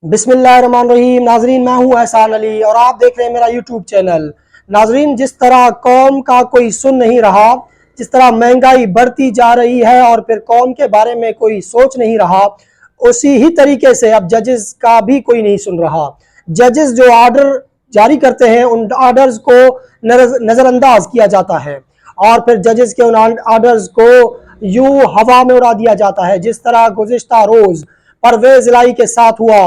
بسم اللہ الرحمن الرحیم۔ ناظرین، میں ہوں احسان علی اور آپ دیکھ رہے ہیں میرا یوٹیوب چینل۔ ناظرین، جس طرح قوم کا کوئی سن نہیں رہا، جس طرح مہنگائی بڑھتی جا رہی ہے اور پھر قوم کے بارے میں کوئی سوچ نہیں رہا، اسی ہی طریقے سے اب ججز کا بھی کوئی نہیں سن رہا۔ ججز جو آرڈر جاری کرتے ہیں، ان آرڈرز کو نظر انداز کیا جاتا ہے اور پھر ججز کے ان آرڈرز کو یوں ہوا میں اڑا دیا جاتا ہے، جس طرح گزشتہ روز پرویز الہی کے ساتھ ہوا۔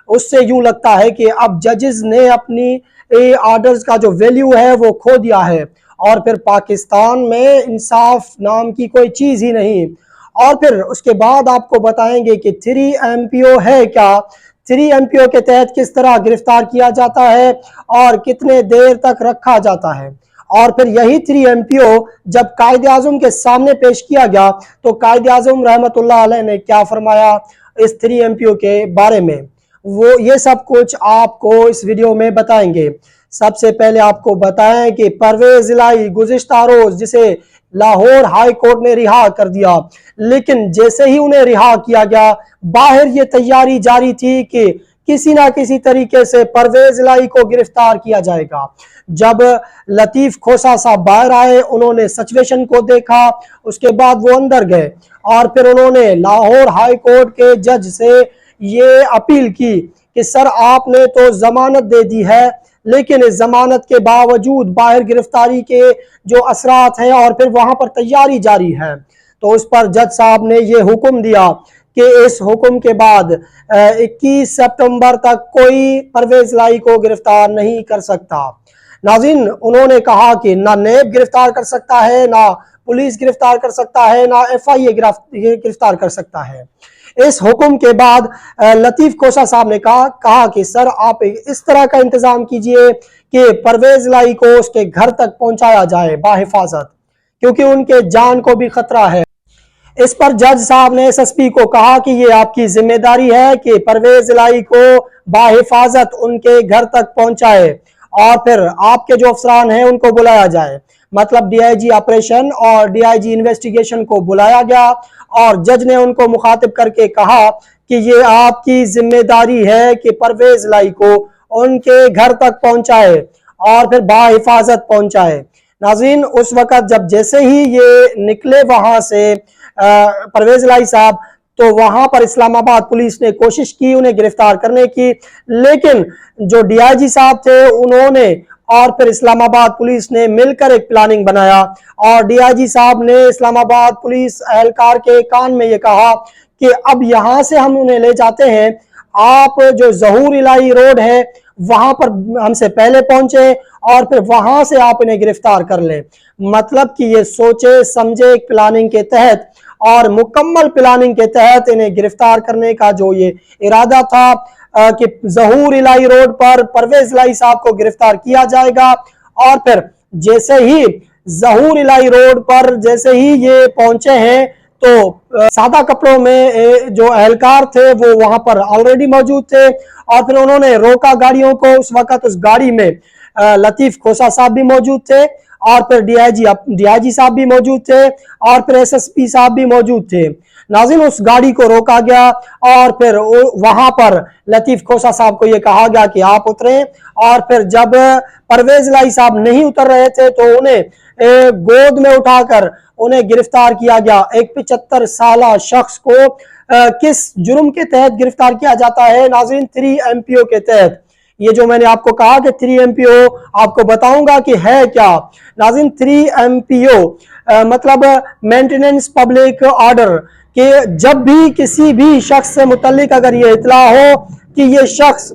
اس سے یوں لگتا ہے کہ اب ججز نے اپنی آرڈرز کا جو ویلیو ہے وہ کھو دیا ہے اور پھر پاکستان میں انصاف نام کی کوئی چیز ہی نہیں۔ اور پھر اس کے بعد آپ کو بتائیں گے کہ 3 MPO ہے کیا، 3 MPO کے تحت کس طرح گرفتار کیا جاتا ہے اور کتنے دیر تک رکھا جاتا ہے۔ اور پھر یہی 3 MPO جب قائد اعظم کے سامنے پیش کیا گیا تو قائد اعظم رحمت اللہ علیہ نے کیا فرمایا اس 3 MPO کے بارے میں، وہ یہ سب کچھ آپ کو اس ویڈیو میں بتائیں گے۔ سب سے پہلے آپ کو بتائیں کہ پرویز الہی گزشتہ روز جسے لاہور ہائی کورٹ نے رہا کر دیا، لیکن جیسے ہی انہیں رہا کیا گیا، باہر یہ تیاری جاری تھی کہ کسی نہ کسی طریقے سے پرویز الہی کو گرفتار کیا جائے گا۔ جب لطیف کھوسہ صاحب باہر آئے، انہوں نے سچویشن کو دیکھا، اس کے بعد وہ اندر گئے اور پھر انہوں نے لاہور ہائی کورٹ کے جج سے یہ اپیل کی کہ سر آپ نے تو ضمانت دے دی ہے، لیکن اس ضمانت کے باوجود باہر گرفتاری کے جو اثرات ہیں اور پھر وہاں پر تیاری جاری ہے۔ تو اس پر جج صاحب نے یہ حکم دیا کہ اس حکم کے بعد 21 سپٹمبر تک کوئی پرویز الہی کو گرفتار نہیں کر سکتا۔ ناظرین، انہوں نے کہا کہ نہ نیب گرفتار کر سکتا ہے، نہ پولیس گرفتار کر سکتا ہے، نہ FIA گرفتار کر سکتا ہے۔ اس حکم کے بعد لطیف کھوسہ صاحب نے کہا کہ سر آپ اس طرح کا انتظام کیجئے کہ پرویز الہی کو اس کے گھر تک پہنچایا جائے بحفاظت، کیونکہ ان کے جان کو بھی خطرہ ہے۔ اس پر جج صاحب نے SSP کو کہا کہ یہ آپ کی ذمہ داری ہے کہ پرویز الہی کو بحفاظت ان کے گھر تک پہنچائے اور پھر آپ کے جو افسران ہیں ان کو بلایا جائے۔ مطلب DIG آپریشن اور DIG انویسٹیگیشن کو بلایا گیا اور جج نے ان کو مخاطب کر کے کہا کہ یہ آپ کی ذمہ داری ہے کہ پرویز الہی کو ان کے گھر تک پہنچائے اور پھر بحفاظت پہنچائے۔ ناظرین، اس وقت جب جیسے ہی یہ نکلے وہاں سے پرویز الہی صاحب، تو وہاں پر اسلام آباد پولیس نے کوشش کی انہیں گرفتار کرنے کی، لیکن جو DIG صاحب تھے انہوں نے اور پھر اسلام آباد پولیس نے مل کر ایک پلاننگ بنایا اور DIG صاحب نے اسلام آباد پولیس اہلکار کے کان میں یہ کہا کہ اب یہاں سے ہم انہیں لے جاتے ہیں، آپ جو ظہور الہی روڈ ہے وہاں پر ہم سے پہلے پہنچے اور پھر وہاں سے آپ انہیں گرفتار کر لیں۔ مطلب کہ یہ سوچے سمجھے ایک پلاننگ کے تحت اور مکمل پلاننگ کے تحت انہیں گرفتار کرنے کا جو یہ ارادہ تھا کہ ظہور الہی روڈ پر پرویز الہی صاحب کو گرفتار کیا جائے گا۔ اور پھر جیسے ہی ظہور الہی روڈ پر جیسے ہی یہ پہنچے ہیں تو سادہ کپڑوں میں جو اہلکار تھے وہ وہاں پر آلریڈی موجود تھے اور پھر انہوں نے روکا گاڑیوں کو۔ اس وقت اس گاڑی میں لطیف کھوسہ صاحب بھی موجود تھے اور پھر DIG صاحب بھی موجود تھے اور پھر SSP صاحب بھی موجود تھے۔ ناظرین، اس گاڑی کو روکا گیا اور پھر وہاں پر لطیف کھوسہ صاحب کو یہ کہا گیا کہ آپ اتریں اور پھر جب پرویز الہی صاحب نہیں اتر رہے تھے تو انہیں گود میں اٹھا کر انہیں گرفتار کیا گیا۔ ایک 75 سالہ شخص کو کس جرم کے تحت گرفتار کیا جاتا ہے؟ ناظرین، 3 MPO کے تحت۔ یہ جو میں نے آپ کو کہا کہ 3 MPO آپ کو بتاؤں گا کہ ہے کیا۔ ناظرین، 3 MPO مطلب مینٹیننس پبلک آرڈر، کہ جب بھی کسی بھی شخص سے متعلق اگر یہ اطلاع ہو کہ یہ شخص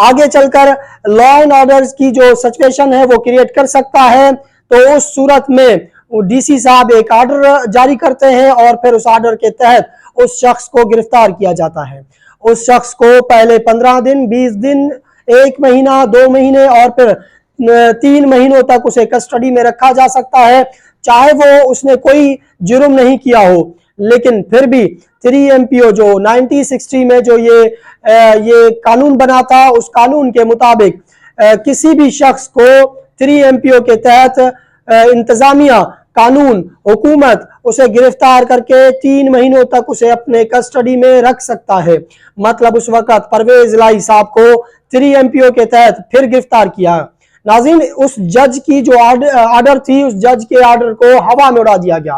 آگے چل کر لا اینڈ آرڈرز کی جو سچویشن ہے وہ کریٹ کر سکتا ہے، تو اس صورت میں DC صاحب ایک آرڈر جاری کرتے ہیں اور پھر اس آرڈر کے تحت اس شخص کو گرفتار کیا جاتا ہے۔ اس شخص کو پہلے 15 دن، 20 دن، 1 مہینہ، 2 مہینے اور پھر 3 مہینوں تک اسے کسٹڈی میں رکھا جا سکتا ہے، چاہے وہ اس نے کوئی جرم نہیں کیا ہو۔ لیکن پھر بھی 3 MPO جو 1960 میں جو یہ قانون بنا تھا، اس قانون کے مطابق کسی بھی شخص کو 3 MPO کے تحت انتظامیہ कानून हुकूमत उसे गिरफ्तार करके 3 महीनों तक उसे अपने कस्टडी में रख सकता है। मतलब उस वक्त परवेज इलाही साहब को 3 MPO के तहत फिर गिरफ्तार किया। नाज़रीन, उस जज की जो आर्डर थी, उस जज के आर्डर को हवा में उड़ा दिया गया।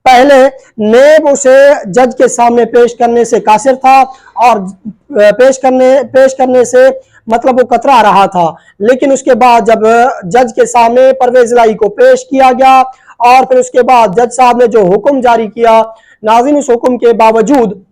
पहले नेब उसे जज के सामने पेश करने से कासिर था और पेश करने से मतलब वो कतरा रहा था, लेकिन उसके बाद जब जज के सामने परवेज इलाही को पेश किया गया और फिर उसके बाद जज साहब ने जो हुक्म जारी किया, नाज़रीन, उस हुक्म के बावजूद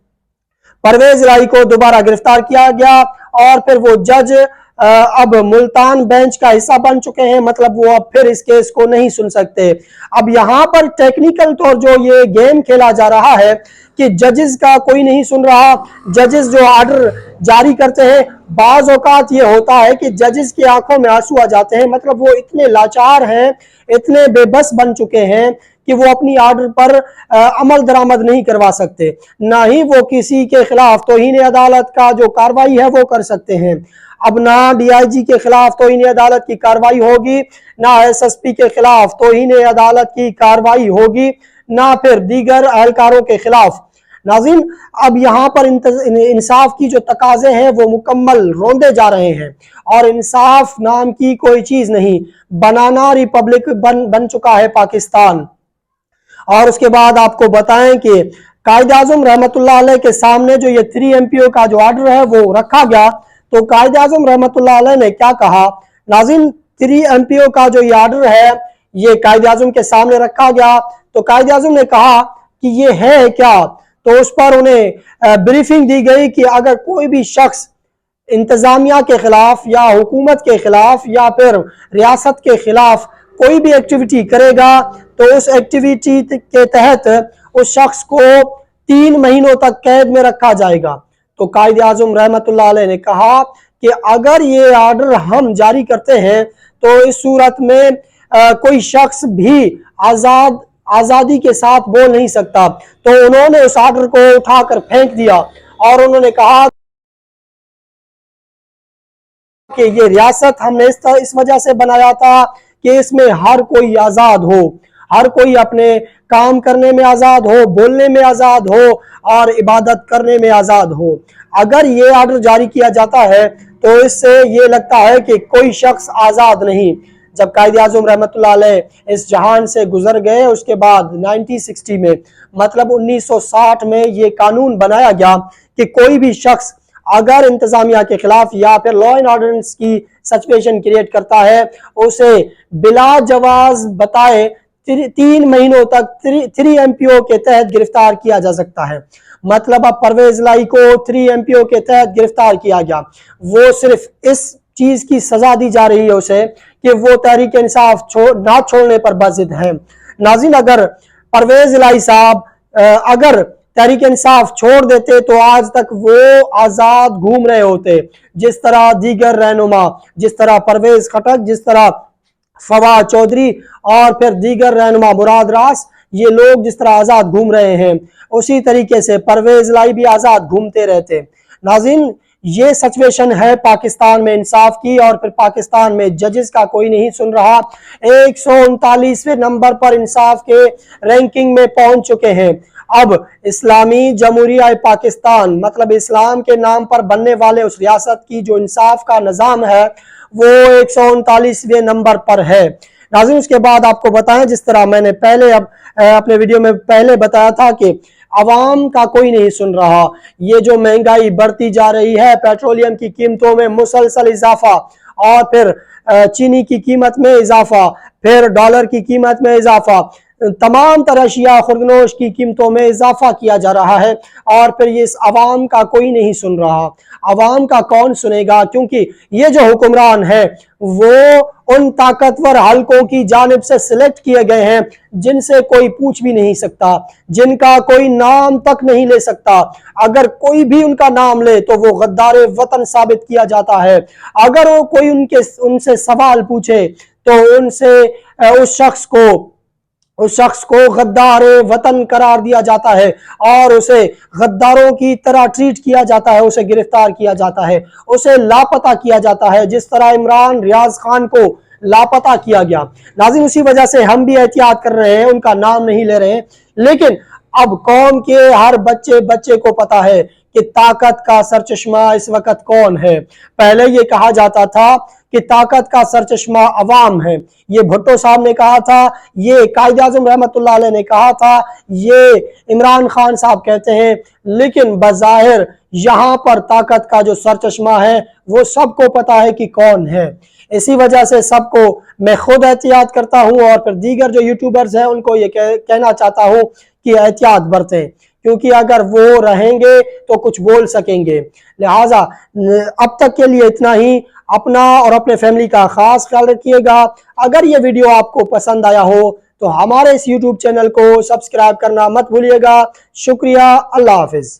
परवेज इलाही को दोबारा गिरफ्तार किया गया और फिर वो जज अब मुल्तान बेंच का हिस्सा बन चुके हैं। मतलब वो अब फिर इस केस को नहीं सुन सकते। अब यहाँ पर टेक्निकल तौर जो ये गेम खेला जा रहा है कि जजेस का कोई नहीं सुन रहा, जजेस जो आर्डर जारी करते हैं, बाज औकात ये होता है कि जजेस की आंखों में आंसू आ जाते हैं। मतलब वो इतने लाचार हैं, इतने बेबस बन चुके हैं कि वो अपनी आर्डर पर अमल दरामद नहीं करवा सकते, ना ही वो किसी के खिलाफ तौहीन अदालत का जो कार्रवाई है वो कर सकते हैं। अब ना DIG के खिलाफ तौहीन अदालत की कार्रवाई होगी, ना SSP के खिलाफ तौहीन अदालत की कार्रवाई होगी, ना फिर दीगर अहलकारों के खिलाफ। नाज़रीन, अब यहाँ पर इंसाफ की जो तकाजे हैं वो मुकम्मल रोंदे जा रहे हैं और इंसाफ नाम की कोई चीज नहीं, बनाना रिपब्लिक बन चुका है पाकिस्तान। और उसके बाद आपको बताएं कि कायद आज़म रहमतुल्लाह अलैह के सामने जो ये 3 MPO का जो आर्डर है वो रखा गया, तो कायद आज़म रहमतुल्लाह अलैह ने क्या कहा। नाज़रीन, 3 MPO का जो ये आर्डर है ये कायद आज़म के सामने रखा गया, तो कायद आज़म ने कहा कि ये है क्या, तो उस पर उन्हें ब्रीफिंग दी गई कि अगर कोई भी शख्स इंतजामिया के खिलाफ या हुकूमत के खिलाफ या फिर रियासत के खिलाफ कोई भी एक्टिविटी करेगा तो उस एक्टिविटी के तहत उस शख्स को 3 महीनों तक कैद में रखा जाएगा। तो कायद आज़म रहमतुल्लाह अलैह ने कहा कि अगर ये आर्डर हम जारी करते हैं तो इस सूरत में कोई शख्स भी आजादी के साथ बोल नहीं सकता। तो उन्होंने उस आर्डर को उठाकर फेंक दिया और उन्होंने कहा कि ये रियासत हमने इस वजह से बनाया था कि इसमें हर कोई आजाद हो, हर कोई अपने काम करने में आजाद हो, बोलने में आजाद हो और इबादत करने में आजाद हो। अगर ये आर्डर जारी किया जाता है तो इससे ये लगता है कि कोई शख्स आजाद नहीं। जब कायद आज़म रहमतुल्लाह अलैह इस जहान से गुजर गए उसके बाद 1960 में मतलब 1960 में ये कानून बनाया गया कि कोई भी शख्स अगर इंतजामिया के खिलाफ या फिर लॉ एंड ऑर्डर की सिचुएशन क्रिएट करता है उसे बिला जवाज बताए 3 महीनों तक 3 MPO के तहत गिरफ्तार किया जा सकता है। मतलब अब परवेज इलाही को 3 MPO के तहत गिरफ्तार किया गया, वो सिर्फ इस चीज की सजा दी जा रही है उसे कि वो तहरीक इंसाफ ना छोड़ने पर बाजिद है। नाज़रीन, अगर परवेज इलाही साहब अगर तहरीक इंसाफ छोड़ देते तो आज तक वो आजाद घूम रहे होते, जिस तरह दीगर रहनुमा, जिस तरह परवेज खटक, जिस तरह फवाद चौधरी और फिर दीगर रहनुमा मुराद रास, ये लोग जिस तरह आजाद घूम रहे हैं उसी तरीके से परवेज इलाही भी आजाद घूमते रहते। नाज़रीन, ये सिचुएशन है पाकिस्तान में इंसाफ की और फिर पाकिस्तान में जजेस का कोई नहीं सुन रहा। 139वें नंबर पर इंसाफ के रैंकिंग में पहुंच चुके हैं। अब इस्लामी जमहूरिया पाकिस्तान मतलब इस्लाम के नाम पर बनने वाले उस रियासत की जो इंसाफ का निज़ाम है वो 139वें नंबर पर है। नाज़रीन, उसके बाद आपको बताएं, जिस तरह मैंने पहले अपने वीडियो में पहले बताया था कि आवाम का कोई नहीं सुन रहा। ये जो महंगाई बढ़ती जा रही है, पेट्रोलियम की कीमतों में मुसलसल इजाफा और फिर चीनी की कीमत में इजाफा, फिर डॉलर की कीमत में इजाफा, तमाम तरह अशिया खुर्दनोश की कीमतों में इजाफा किया जा रहा है और फिर ये इस आवाम का कोई नहीं सुन रहा। आवाम का कौन सुनेगा, क्योंकि ये जो हुक्मरान है वो उन ताकतवर हलकों की जानिब से सिलेक्ट किए गए हैं जिनसे कोई पूछ भी नहीं सकता, जिनका कोई नाम तक नहीं ले सकता। अगर कोई भी उनका नाम ले तो वो गद्दार वतन साबित किया जाता है। अगर वो कोई उनसे सवाल पूछे तो उनसे उस शख्स को गद्दार वतन करार दिया जाता है और उसे गद्दारों की तरह ट्रीट किया जाता है, उसे गिरफ्तार किया जाता है, उसे लापता किया जाता है। जिस तरह इमरान रियाज खान को लापता किया गया। नाज़रीन, उसी वजह से हम भी एहतियात कर रहे हैं, उनका नाम नहीं ले रहे हैं, लेकिन अब कौम के हर बच्चे को पता है कि ताकत का सरचश्मा इस वक्त कौन है। पहले ये कहा जाता था कि ताकत का सरचश्मा अवाम है, ये भुट्टो साहब ने कहा था, ये कायद आज़म रहमतुल्लाह अलैह ने कहा था, ये इमरान खान साहब कहते हैं, लेकिन बज़ाहिर यहाँ पर ताकत का जो सरचश्मा है वो सबको पता है कि कौन है। इसी वजह से सबको मैं खुद एहतियात करता हूँ और फिर दीगर जो यूट्यूबर्स हैं उनको ये कहना चाहता हूँ कि एहतियात बरतें, क्योंकि अगर वो रहेंगे तो कुछ बोल सकेंगे। लिहाजा अब तक के लिए इतना ही। अपना और अपने फैमिली का खास ख्याल रखिएगा। अगर ये वीडियो आपको पसंद आया हो तो हमारे इस यूट्यूब चैनल को सब्सक्राइब करना मत भूलिएगा। शुक्रिया। अल्लाह हाफिज़।